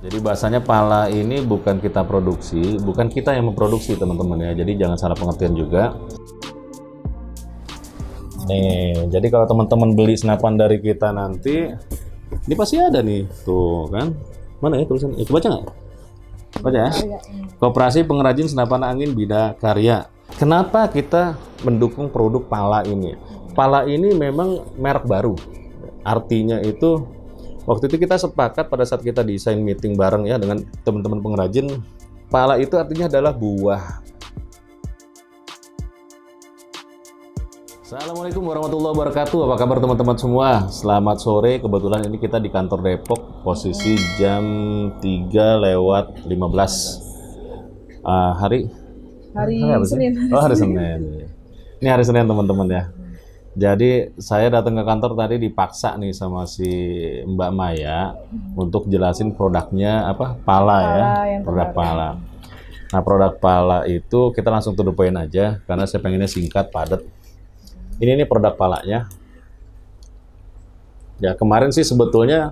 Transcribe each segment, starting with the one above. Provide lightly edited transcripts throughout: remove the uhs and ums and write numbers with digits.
Jadi bahasanya pala ini bukan kita produksi, bukan kita yang memproduksi teman-teman ya. Jadi jangan salah pengertian juga. Nih, jadi kalau teman-teman beli senapan dari kita nanti, ini pasti ada nih, tuh kan? Mana ya tulisan? Itu baca nggak? Baca ya? Koperasi Pengrajin Senapan Angin Bida Karya. Kenapa kita mendukung produk pala ini? Pala ini memang merek baru. Artinya itu, waktu itu kita sepakat pada saat kita desain meeting bareng ya dengan teman-teman pengrajin, pala itu artinya adalah buah. Assalamualaikum warahmatullahi wabarakatuh. Apa kabar teman-teman semua? Selamat sore. Kebetulan ini kita di kantor Depok, posisi jam 3:15. Hari Senin. Oh, hari Senin. Ini hari Senin teman-teman ya. Jadi saya datang ke kantor tadi dipaksa nih sama si Mbak Maya untuk jelasin produknya apa? Pala ya, produk pala. Nah, produk pala itu kita langsung to the point aja karena saya pengennya singkat, padat. Ini produk palanya. Ya, kemarin sih sebetulnya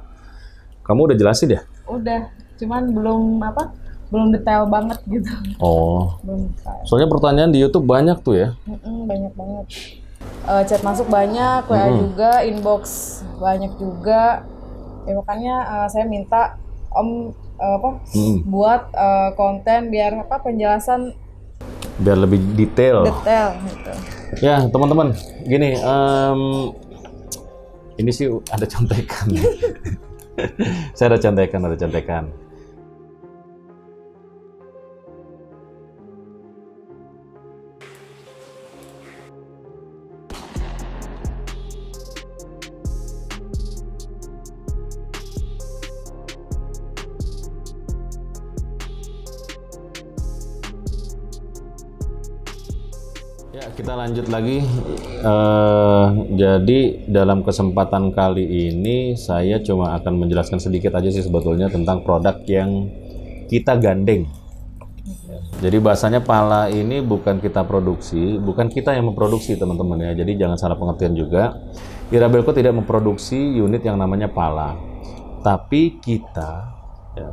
kamu udah jelasin ya? Udah, cuman belum detail banget gitu. Oh. Belum detail. Soalnya pertanyaan di YouTube banyak tuh ya? Banyak banget. Chat masuk banyak, WA juga, inbox banyak juga. Ya makanya saya minta Om buat konten biar penjelasan biar lebih detail gitu. Ya teman-teman, gini, ini sih ada contekan. Saya ada contekan. Ya, kita lanjut lagi. Jadi dalam kesempatan kali ini saya cuma akan menjelaskan sedikit aja sih sebetulnya tentang produk yang kita gandeng. Jadi bahasanya pala ini bukan kita produksi, bukan kita yang memproduksi teman-teman ya. Jadi jangan salah pengertian juga. Irabelco tidak memproduksi unit yang namanya pala, tapi kita ya,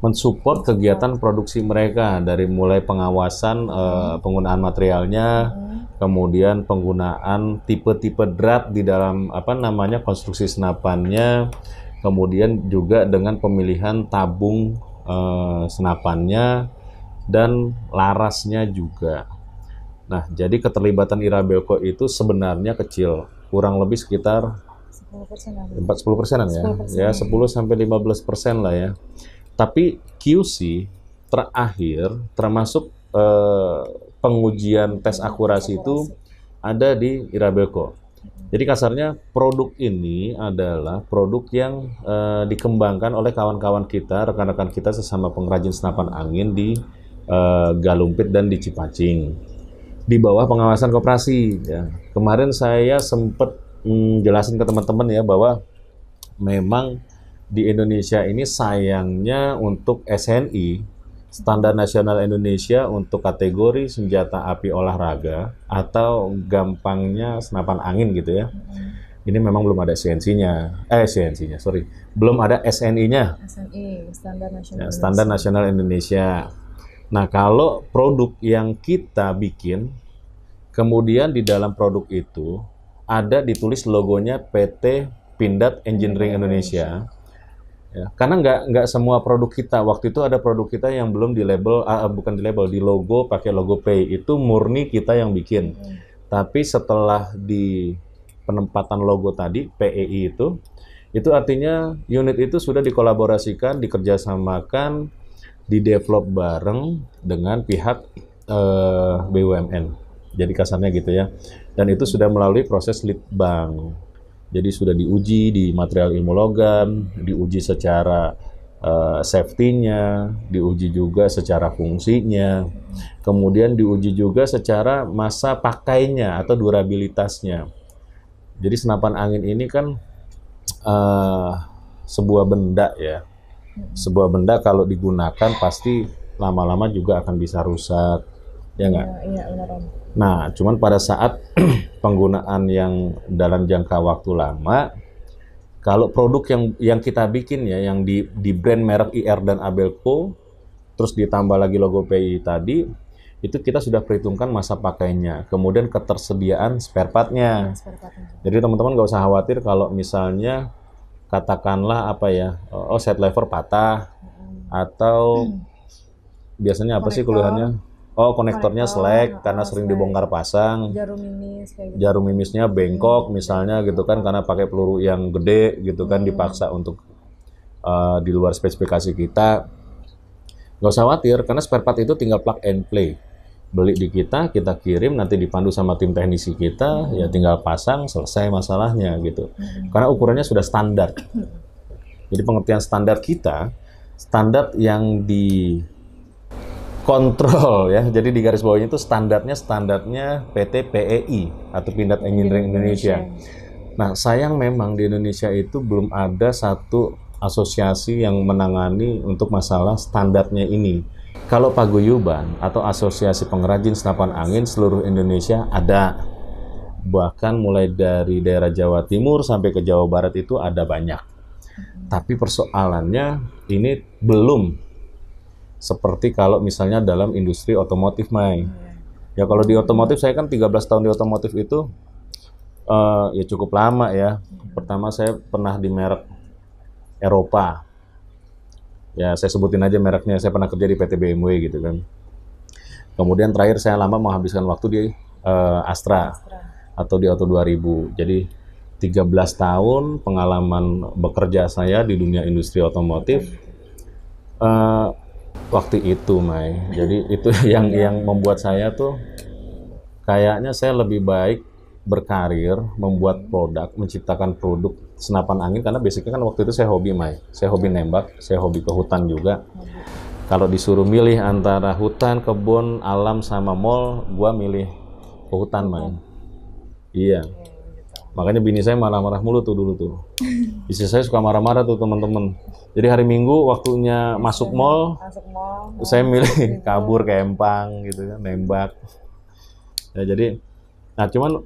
mensupport kegiatan produksi mereka dari mulai pengawasan penggunaan materialnya, kemudian penggunaan tipe-tipe drat di dalam konstruksi senapannya, kemudian juga dengan pemilihan tabung senapannya dan larasnya juga. Nah, jadi keterlibatan Irabelco itu sebenarnya kecil, kurang lebih sekitar 10%-an ya, 10-15% lah ya. Tapi QC terakhir termasuk pengujian tes akurasi itu ada di Irabelco. Jadi kasarnya produk ini adalah produk yang dikembangkan oleh kawan-kawan kita, rekan-rekan kita sesama pengrajin senapan angin di Galumpit dan di Cipacing. Di bawah pengawasan koperasi. Ya. Kemarin saya sempat jelasin ke teman-teman ya bahwa memang di Indonesia ini sayangnya untuk SNI, Standar Nasional Indonesia untuk kategori senjata api olahraga atau gampangnya senapan angin gitu ya. Ini memang belum ada belum ada SNI-nya. SNI, Standar Nasional Indonesia. Nah, kalau produk yang kita bikin, kemudian di dalam produk itu ada ditulis logonya PT Pindad Engineering Indonesia. Ya, karena nggak semua produk kita, waktu itu ada produk kita yang belum di label, di logo, pakai logo Pay, itu murni kita yang bikin. Tapi setelah di penempatan logo tadi, PEI itu artinya unit itu sudah dikolaborasikan, dikerjasamakan, di-develop bareng dengan pihak BUMN. Jadi kasarnya gitu ya. Dan itu sudah melalui proses litbang. Jadi sudah diuji di material ilmu logam, diuji secara safety-nya, diuji juga secara fungsinya, kemudian diuji juga secara masa pakainya atau durabilitasnya. Jadi senapan angin ini kan sebuah benda ya. Sebuah benda kalau digunakan pasti lama-lama juga akan bisa rusak, ya nggak? Iya, benar. Nah, cuman pada saat penggunaan yang dalam jangka waktu lama, Kalau produk yang kita bikin ya, yang di brand merek IR dan Abelco, terus ditambah lagi logo PI tadi, itu kita sudah perhitungkan masa pakainya, kemudian ketersediaan spare part-nya. Jadi teman-teman nggak usah khawatir kalau misalnya katakanlah apa ya, oh set lever patah, atau biasanya apa sih keluhannya? Oh, konektornya slack karena sering dibongkar pasang. Jarum mimis kayak gitu. Jarum mimisnya bengkok misalnya gitu kan, karena pakai peluru yang gede gitu kan, dipaksa untuk di luar spesifikasi kita. Nggak usah khawatir karena spare part itu tinggal plug and play. Beli di kita kirim, nanti dipandu sama tim teknisi kita, ya tinggal pasang, selesai masalahnya gitu. Karena ukurannya sudah standar. Jadi pengertian standar kita, standar yang dikontrol ya. Jadi di garis bawahnya itu standarnya PT PEI atau Pindad Engineering Indonesia. Nah, sayang memang di Indonesia itu belum ada satu asosiasi yang menangani untuk masalah standarnya ini. Kalau paguyuban atau asosiasi pengrajin senapan angin seluruh Indonesia ada. Bahkan mulai dari daerah Jawa Timur sampai ke Jawa Barat itu ada banyak. Tapi persoalannya ini belum seperti kalau misalnya dalam industri otomotif, Mai. Ya kalau di otomotif, saya kan 13 tahun di otomotif itu ya cukup lama ya. Pertama saya pernah di merek Eropa. Ya saya sebutin aja mereknya, saya pernah kerja di PT BMW gitu kan. Kemudian terakhir saya lama menghabiskan waktu di Astra atau di Auto 2000. Jadi 13 tahun pengalaman bekerja saya di dunia industri otomotif. Waktu itu, Mai. Jadi itu yang membuat saya tuh kayaknya saya lebih baik berkarir, membuat produk, menciptakan produk senapan angin, karena basicnya kan waktu itu saya hobi, Mai. Saya hobi nembak, saya hobi ke hutan juga. Kalau disuruh milih antara hutan, kebun, alam, sama mall, gua milih ke hutan, Mai. Iya. Makanya bini saya marah-marah mulu tuh dulu tuh. Istri saya suka marah-marah tuh teman-teman. Jadi hari Minggu waktunya masuk mall, saya milih kabur ke Empang gitu kan, nembak. Ya jadi, nah cuman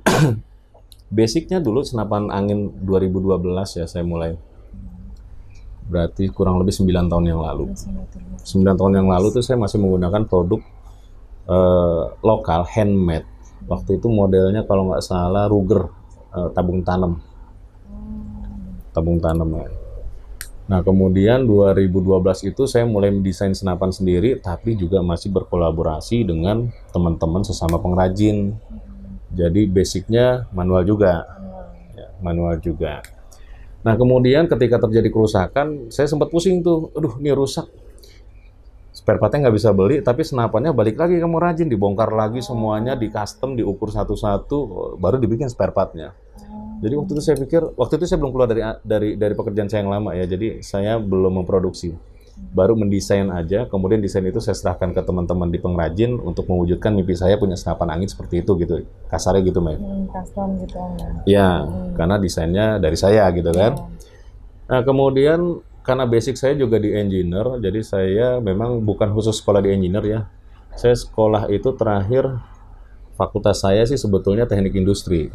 basicnya dulu senapan angin 2012 ya saya mulai. Berarti kurang lebih 9 tahun yang lalu. 9 tahun yang lalu tuh saya masih menggunakan produk lokal, handmade. Waktu itu modelnya kalau nggak salah Ruger, tabung tanam. Tabung tanam ya. Nah kemudian 2012 itu saya mulai mendesain senapan sendiri, tapi juga masih berkolaborasi dengan teman-teman sesama pengrajin. Jadi basicnya manual juga, ya, manual juga. Nah kemudian ketika terjadi kerusakan, saya sempat pusing tuh, aduh ini rusak. Spare partnya nggak bisa beli, tapi senapannya balik lagi ke pengrajin, dibongkar lagi semuanya, di custom, diukur satu-satu, baru dibikin spare partnya. Jadi waktu itu saya pikir, waktu itu saya belum keluar dari pekerjaan saya yang lama ya, jadi saya belum memproduksi, baru mendesain aja. Kemudian desain itu saya serahkan ke teman-teman di pengrajin untuk mewujudkan mimpi saya punya senapan angin seperti itu gitu, kasarnya gitu, Mai. Custom gitu ya. Karena desainnya dari saya gitu kan. Nah kemudian karena basic saya juga di engineer, jadi saya memang bukan khusus sekolah di engineer ya. Saya sekolah itu terakhir, fakultas saya sih sebetulnya teknik industri.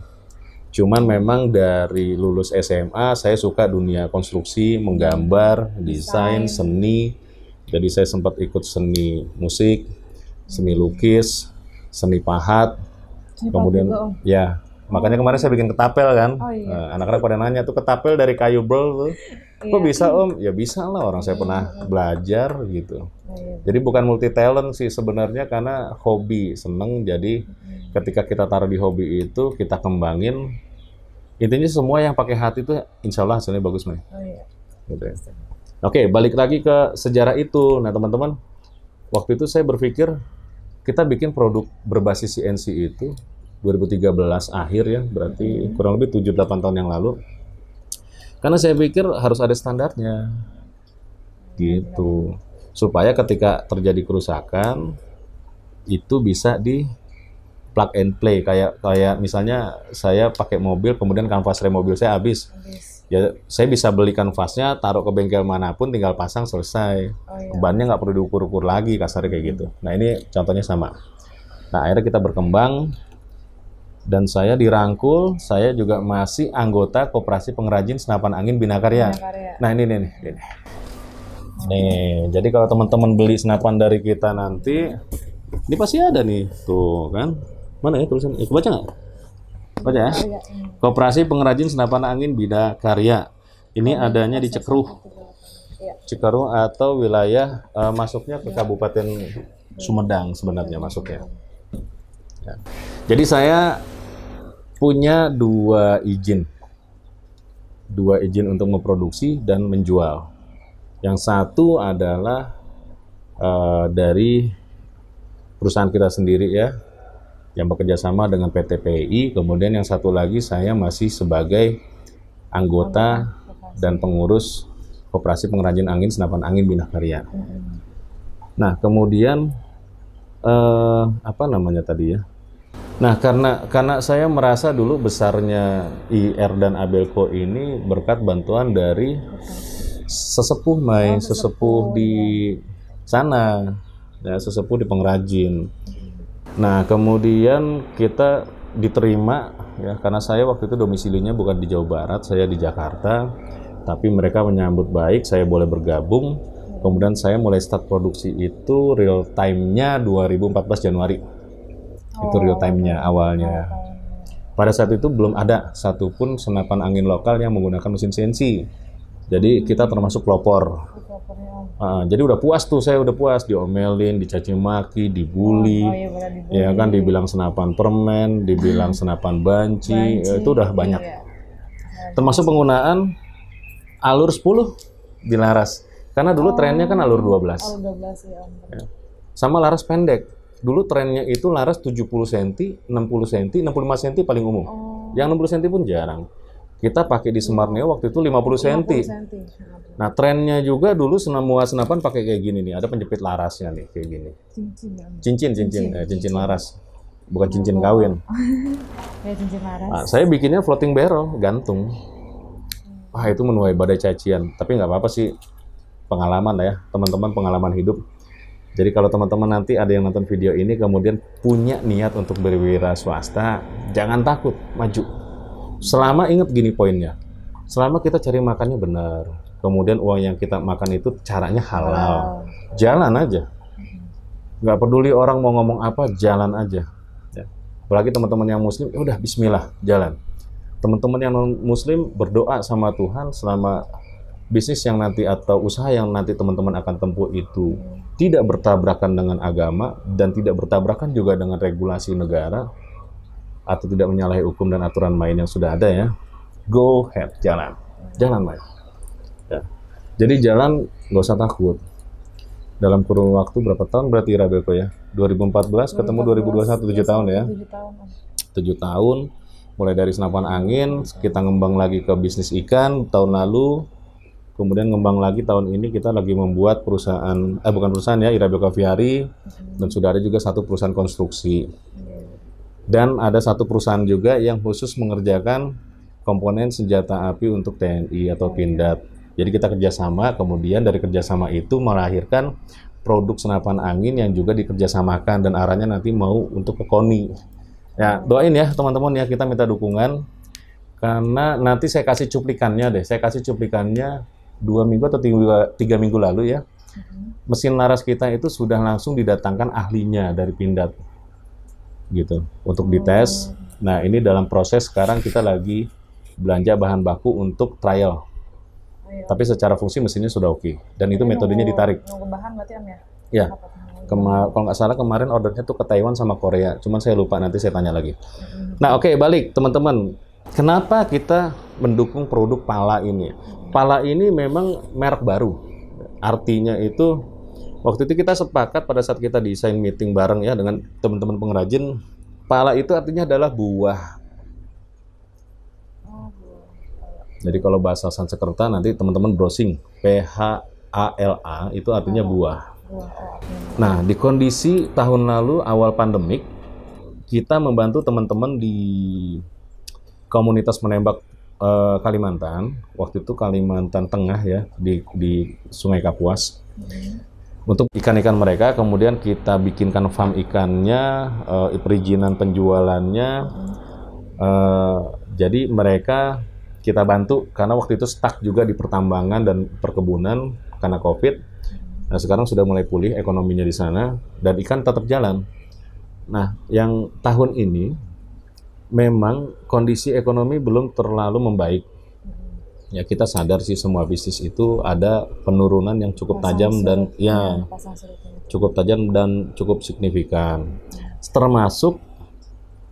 Cuman memang dari lulus SMA, saya suka dunia konstruksi, menggambar, desain, seni. Jadi saya sempat ikut seni musik, seni lukis, seni pahat. Kemudian juga, ya, makanya kemarin saya bikin ketapel kan. Anak-anak pada nanya tuh, ketapel dari kayu bel tuh. Kok bisa, Om? Ya bisa lah, orang saya pernah belajar gitu. Jadi bukan multi talent sih sebenarnya, karena hobi, seneng. Jadi ketika kita taruh di hobi itu, kita kembangin. Intinya semua yang pakai hati itu insya Allah hasilnya bagus, Mai. Gitu ya. Oke, balik lagi ke sejarah itu. Nah teman-teman, waktu itu saya berpikir kita bikin produk berbasis CNC itu 2013 akhir ya, berarti kurang lebih 7-8 tahun yang lalu. Karena saya pikir harus ada standarnya, gitu. Supaya ketika terjadi kerusakan, itu bisa di plug and play. Kayak misalnya saya pakai mobil, kemudian kanvas rem mobil saya habis. Ya, saya bisa beli kanvasnya, taruh ke bengkel manapun, tinggal pasang, selesai. Bannya nggak perlu diukur-ukur lagi, kasarnya kayak gitu. Nah ini contohnya sama. Nah akhirnya kita berkembang. Dan saya dirangkul, saya juga masih anggota Koperasi Pengrajin Senapan Angin Bina Karya. Nah ini nih. Nih, jadi kalau teman-teman beli senapan dari kita nanti, ini pasti ada nih, tuh kan? Mana ya tulisan? Baca nggak? Baca ya? Koperasi Pengrajin Senapan Angin Bina Karya. Ini adanya di Cikeruh atau wilayah masuknya ke Kabupaten Sumedang sebenarnya masuknya. Ya. Jadi saya punya dua izin untuk memproduksi dan menjual. Yang satu adalah dari perusahaan kita sendiri ya, yang bekerja sama dengan PT PI. Kemudian yang satu lagi saya masih sebagai anggota dan pengurus Koperasi Pengrajin Angin Senapan Angin Bina Karya. Nah kemudian apa namanya tadi ya? Nah, karena saya merasa dulu besarnya IR dan Abelco ini berkat bantuan dari sesepuh sesepuh di sana, ya, sesepuh di pengrajin. Nah, kemudian kita diterima ya, karena saya waktu itu domisilinya bukan di Jawa Barat, saya di Jakarta, tapi mereka menyambut baik, saya boleh bergabung. Kemudian saya mulai start produksi itu real time-nya 2014 Januari. Itu real time-nya awalnya. Pada saat itu belum ada satupun senapan angin lokal yang menggunakan mesin CNC. Jadi kita termasuk pelopor. Jadi udah puas tuh, saya udah puas diomelin, dicaci maki, dibully, ya kan, dibilang senapan permen, dibilang senapan banci, itu udah banyak. Termasuk penggunaan alur 10 di laras. Karena dulu trennya kan alur 12. Alur 12 ya. Sama laras pendek. Dulu trennya itu laras 70 cm, 60 cm, 65 cm paling umum. Yang 60 cm pun jarang. Kita pakai di Semarneo waktu itu 50 cm. Nah, trennya juga dulu semua senapan pakai kayak gini nih. Ada penjepit larasnya nih, kayak gini. Cincin laras. Bukan cincin kawin. Ya, cincin laras. Nah, saya bikinnya floating barrel, gantung. Wah, itu menuai badai cacian. Tapi nggak apa-apa sih. Pengalaman lah ya, teman-teman, pengalaman hidup. Jadi kalau teman-teman nanti ada yang nonton video ini kemudian punya niat untuk berwira swasta, jangan takut, maju. Selama ingat gini poinnya, selama kita cari makannya benar, kemudian uang yang kita makan itu caranya halal, jalan aja. Nggak peduli orang mau ngomong apa, jalan aja. Ya. Apalagi teman-teman yang muslim, ya udah bismillah, jalan. Teman-teman yang non-muslim berdoa sama Tuhan selama bisnis yang nanti atau usaha yang nanti teman-teman akan tempuh itu tidak bertabrakan dengan agama dan tidak bertabrakan juga dengan regulasi negara atau tidak menyalahi hukum dan aturan main yang sudah ada ya, go ahead, jalan main. Ya. Jadi jalan, nggak usah takut. Dalam kurun waktu berapa tahun berarti Rabeko ya? 2014 ketemu 2021, 7 tahun ya? 7 tahun, mulai dari senapan angin, kita ngembang lagi ke bisnis ikan tahun lalu. Kemudian ngembang lagi tahun ini kita lagi membuat perusahaan, bukan perusahaan ya, Irabeko Aviari, dan sudah ada juga satu perusahaan konstruksi. Dan ada satu perusahaan juga yang khusus mengerjakan komponen senjata api untuk TNI atau Pindad. Jadi kita kerjasama, kemudian dari kerjasama itu melahirkan produk senapan angin yang juga dikerjasamakan dan arahnya nanti mau untuk ke KONI. Ya, doain ya teman-teman ya, kita minta dukungan. Karena nanti saya kasih cuplikannya deh, 2 minggu atau 3 minggu lalu ya, mesin laras kita itu sudah langsung didatangkan ahlinya dari Pindad gitu untuk dites. Nah ini dalam proses sekarang kita lagi belanja bahan baku untuk trial, tapi secara fungsi mesinnya sudah oke. Dan itu metodenya ditarik. Nunggu bahan berarti Om ya? Ya, kalau nggak salah kemarin ordernya tuh ke Taiwan sama Korea, cuman saya lupa, nanti saya tanya lagi. Nah oke, balik teman-teman. Kenapa kita mendukung produk Pala ini? Pala ini memang merek baru. Artinya itu, waktu itu kita sepakat pada saat kita desain meeting bareng ya dengan teman-teman pengrajin, Pala itu artinya adalah buah. Jadi kalau bahasa Sanskerta nanti teman-teman browsing, PHALA itu artinya buah. Nah, di kondisi tahun lalu awal pandemik, kita membantu teman-teman di komunitas menembak Kalimantan, waktu itu Kalimantan Tengah ya, di Sungai Kapuas, untuk ikan-ikan mereka. Kemudian kita bikinkan farm ikannya, perizinan penjualannya, Jadi mereka kita bantu karena waktu itu stuck juga di pertambangan dan perkebunan karena COVID. Nah, sekarang sudah mulai pulih ekonominya di sana dan ikan tetap jalan. Nah, yang tahun ini memang kondisi ekonomi belum terlalu membaik. Ya, kita sadar sih semua bisnis itu ada penurunan yang cukup tajam dan ya cukup tajam dan cukup signifikan. Termasuk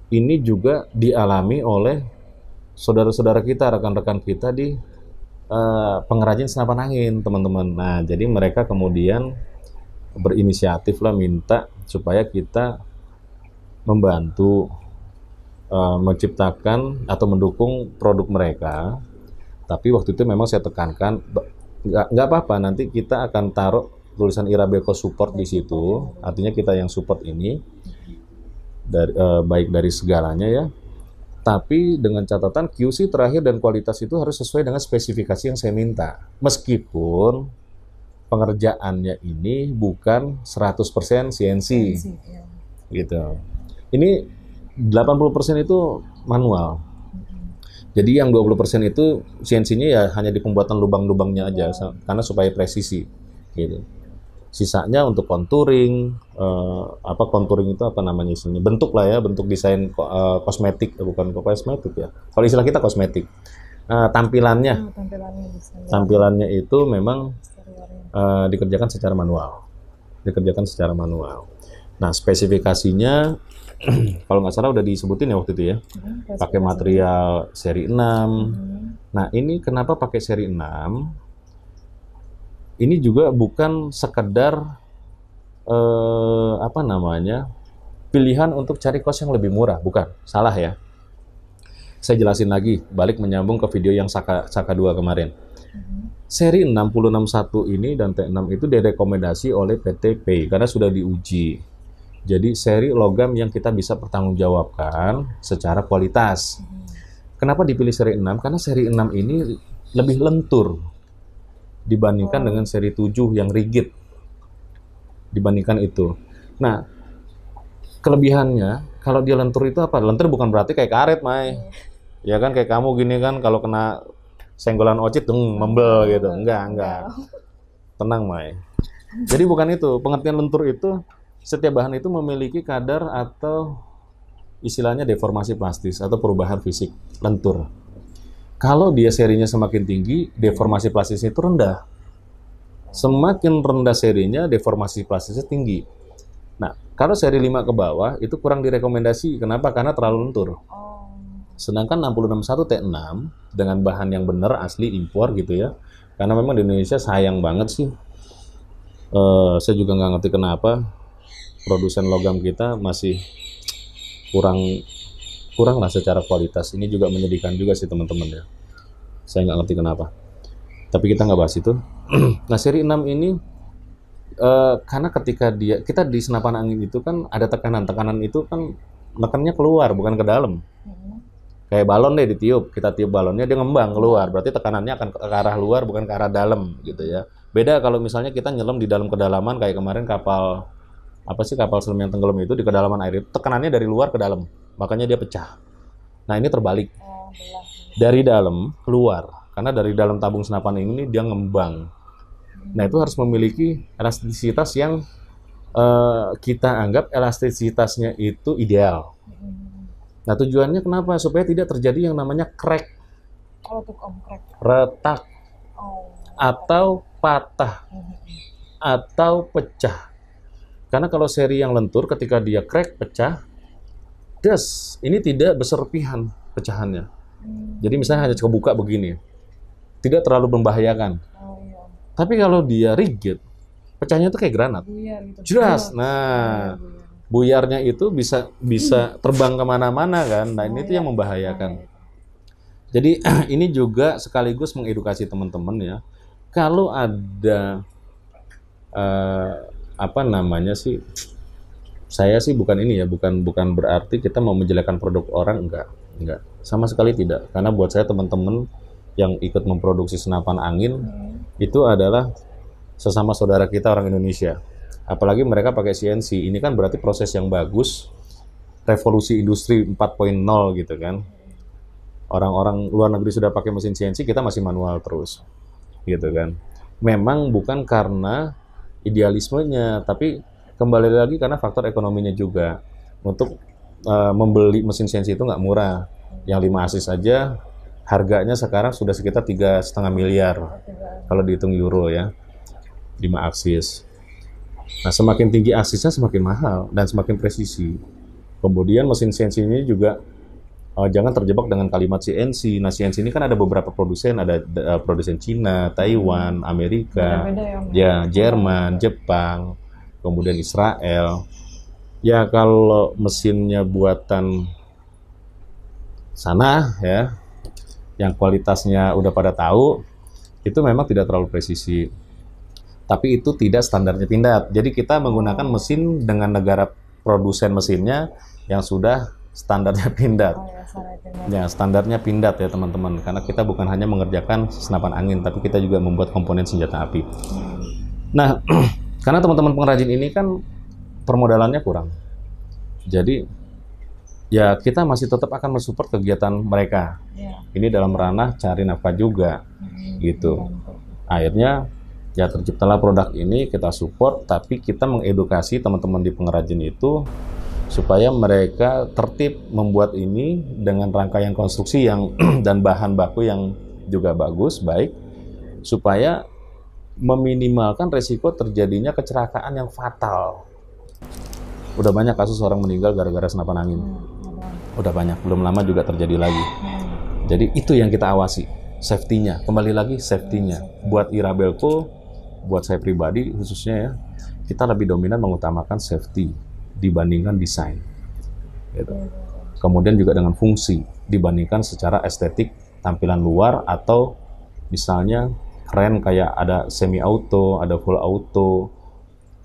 ini juga dialami oleh saudara-saudara kita, rekan-rekan kita di pengrajin senapan angin, teman-teman. Nah, jadi mereka kemudian berinisiatif lah minta supaya kita membantu menciptakan atau mendukung produk mereka. Tapi waktu itu memang saya tekankan nggak apa-apa, nanti kita akan taruh tulisan Irabelco support di situ. Artinya kita yang support ini dari baik dari segalanya ya. Tapi dengan catatan QC terakhir dan kualitas itu harus sesuai dengan spesifikasi yang saya minta. Meskipun pengerjaannya ini bukan 100% CNC. Gitu. Ini 80% itu manual. Jadi yang 20% itu CNC-nya ya hanya di pembuatan lubang-lubangnya aja karena supaya presisi gitu. Sisanya untuk contouring, contouring itu apa namanya istilahnya? Bentuk lah ya, bentuk desain kosmetik, bukan kosmetik ya. Kalau istilah kita kosmetik. Tampilannya itu memang dikerjakan secara manual. Nah, spesifikasinya kalau nggak salah udah disebutin ya waktu itu ya. Pakai material seri 6. Nah, ini kenapa pakai seri 6? Ini juga bukan sekedar pilihan untuk cari cost yang lebih murah, bukan. Salah ya. Saya jelasin lagi, balik menyambung ke video yang Saka 2 kemarin. Seri 6061 ini dan T6 itu direkomendasi oleh PTP karena sudah diuji. Jadi seri logam yang kita bisa pertanggungjawabkan secara kualitas. Kenapa dipilih seri 6? Karena seri 6 ini lebih lentur dibandingkan dengan seri 7 yang rigid. Dibandingkan itu. Nah, kelebihannya kalau dia lentur itu apa? Lentur bukan berarti kayak karet, Mai. Ya kan kayak kamu gini kan kalau kena senggolan ocit membel gitu. Enggak. Tenang, Mai. Jadi bukan itu. Pengertian lentur itu setiap bahan itu memiliki kadar atau istilahnya deformasi plastis atau perubahan fisik lentur. Kalau dia serinya semakin tinggi, deformasi plastisnya itu rendah. Semakin rendah serinya, deformasi plastisnya tinggi. Nah, kalau seri 5 ke bawah itu kurang direkomendasi. Kenapa? Karena terlalu lentur. Sedangkan 6061 T6 dengan bahan yang benar asli impor gitu ya. Karena memang di Indonesia sayang banget sih. Saya juga nggak ngerti kenapa produsen logam kita masih kurang lah secara kualitas. Ini juga menyedihkan juga sih teman-teman ya. Saya nggak ngerti kenapa. Tapi kita nggak bahas itu. Nah, seri 6 ini karena ketika kita di senapan angin itu kan ada tekanan itu kan nekannya keluar bukan ke dalam. Kayak balon deh ditiup, kita tiup balonnya dia ngembang keluar. Berarti tekanannya akan ke arah luar bukan ke arah dalam gitu ya. Beda kalau misalnya kita nyelam di dalam kedalaman kayak kemarin kapal selam yang tenggelam itu di kedalaman air itu tekanannya dari luar ke dalam, makanya dia pecah. Nah, ini terbalik. Dari dalam keluar, karena dari dalam tabung senapan ini dia ngembang. Nah, itu harus memiliki elastisitas yang kita anggap elastisitasnya itu ideal. Nah, tujuannya kenapa? Supaya tidak terjadi yang namanya crack, retak, atau patah, atau pecah. Karena kalau seri yang lentur ketika dia crack, pecah, ini tidak berserpihan pecahannya. Jadi misalnya hanya kebuka begini, tidak terlalu membahayakan. Tapi kalau dia rigid, pecahnya itu kayak granat. Jelas. Nah, buyarnya itu bisa terbang kemana-mana kan. Nah, ini tuh yang membahayakan. Jadi ini juga sekaligus mengedukasi teman-teman ya. Kalau ada saya sih bukan ini ya, bukan berarti kita mau menjelekkan produk orang, enggak, sama sekali tidak. Karena buat saya teman-teman yang ikut memproduksi senapan angin itu adalah sesama saudara kita orang Indonesia. Apalagi mereka pakai CNC, ini kan berarti proses yang bagus, revolusi industri 4.0 gitu kan. orang-orang luar negeri sudah pakai mesin CNC, kita masih manual terus, gitu kan. Memang bukan karena idealismenya, tapi kembali lagi karena faktor ekonominya juga. Untuk membeli mesin CNC itu nggak murah. Yang 5 aksis saja harganya sekarang sudah sekitar 3,5 miliar kalau dihitung euro ya, 5 aksis. Nah, semakin tinggi aksisnya semakin mahal dan semakin presisi. Kemudian mesin CNC ini juga jangan terjebak dengan kalimat CNC. Nah, CNC ini kan ada beberapa produsen, ada produsen Cina, Taiwan, Amerika, ya Jerman, Jepang, kemudian Israel. Ya kalau mesinnya buatan sana ya, yang kualitasnya udah pada tahu, itu memang tidak terlalu presisi. Tapi itu tidak standarnya pindad. Jadi kita menggunakan mesin dengan negara produsen mesinnya yang sudah standarnya pindad. Ya, standarnya pindad ya teman-teman. Karena kita bukan hanya mengerjakan senapan angin, tapi kita juga membuat komponen senjata api. Nah, karena teman-teman pengrajin ini kan permodalannya kurang. Jadi ya kita masih tetap akan mensupport kegiatan mereka. Ini dalam ranah cari nafkah juga, gitu. Akhirnya ya terciptalah produk ini, kita support, tapi kita mengedukasi teman-teman di pengrajin itu supaya mereka tertib membuat ini dengan rangkaian konstruksi yang dan bahan baku yang juga bagus, baik, supaya meminimalkan resiko terjadinya kecelakaan yang fatal. Udah banyak kasus orang meninggal gara-gara senapan angin. Udah banyak, belum lama juga terjadi lagi. Jadi itu yang kita awasi, safety-nya. Kembali lagi safety-nya. Buat Irabelco, buat saya pribadi khususnya ya, kita lebih dominan mengutamakan safety dibandingkan desain. Gitu. Kemudian juga dengan fungsi dibandingkan secara estetik tampilan luar, atau misalnya keren kayak ada semi auto, ada full auto,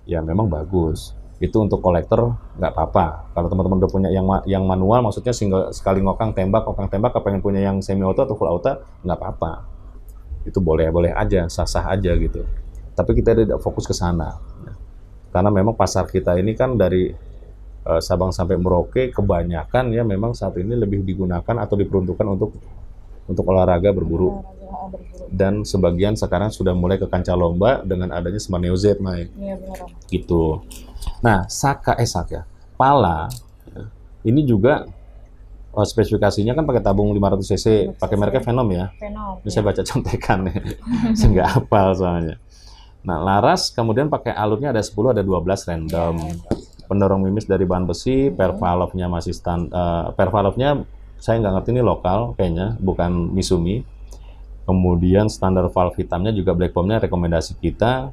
ya memang bagus. Itu untuk kolektor nggak apa-apa. Kalau teman-teman udah punya yang manual, maksudnya single sekali ngokang tembak, kepengen punya yang semi auto atau full auto, nggak apa-apa. Itu boleh aja, sah-sah aja gitu. Tapi kita tidak fokus ke sana. Karena memang pasar kita ini kan dari Sabang sampai Merauke, kebanyakan ya memang saat ini lebih digunakan atau diperuntukkan untuk olahraga berburu. Dan sebagian sekarang sudah mulai ke kancah lomba dengan adanya Smart Neo Z naik. Iya, benar. Gitu. Nah, pala ini juga spesifikasinya kan pakai tabung 500 cc, pakai mereknya Venom ya. Venom. Ini saya baca contekan ya. Saya nggak hafal soalnya. Nah, laras kemudian pakai alurnya ada 10, ada 12 random. Pendorong mimis dari bahan besi, per valve-nya masih per valve-nya saya nggak ngerti ini lokal kayaknya, bukan Misumi. Kemudian standar valve hitamnya juga black bomb-nya rekomendasi kita.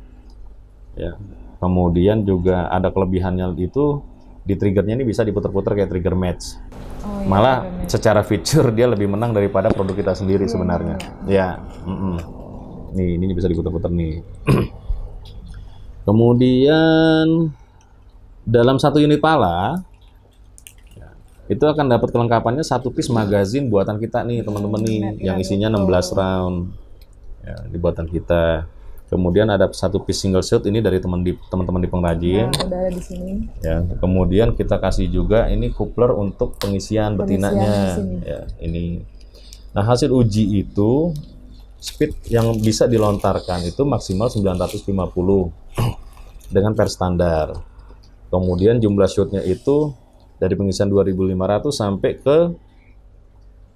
Ya. Kemudian juga ada kelebihannya itu di triggernya ini bisa diputar-putar kayak trigger match. Oh, Malah iya, secara feature dia lebih menang daripada produk kita sendiri sebenarnya. Ya. Nih, ini bisa diputar-putar nih. Kemudian dalam satu unit pala itu akan dapat kelengkapannya satu piece magazin buatan kita nih teman-teman nih, yang isinya 16 round ya, di buatan kita. Kemudian ada satu piece single shot ini dari teman-teman di pengrajin. Nah, udah ada di sini. Ya, kemudian kita kasih juga ini coupler untuk pengisian betinanya. Ya, ini. Nah, hasil uji itu speed yang bisa dilontarkan itu maksimal 950 dengan per standar. Kemudian jumlah shotnya itu dari pengisian 2.500 sampai ke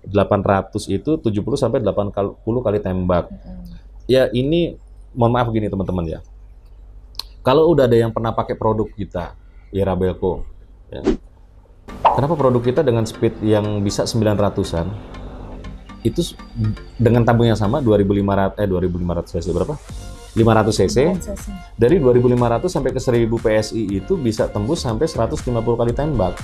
800 itu 70 sampai 80 kali tembak. Ya ini mohon maaf gini teman-teman ya. Kalau udah ada yang pernah pakai produk kita, Irabelco, ya. Kenapa produk kita dengan speed yang bisa 900-an itu dengan tabung yang sama 2.500 cc berapa? 500 cc. Dari 2.500 sampai ke 1.000 PSI itu bisa tembus sampai 150 kali tembak.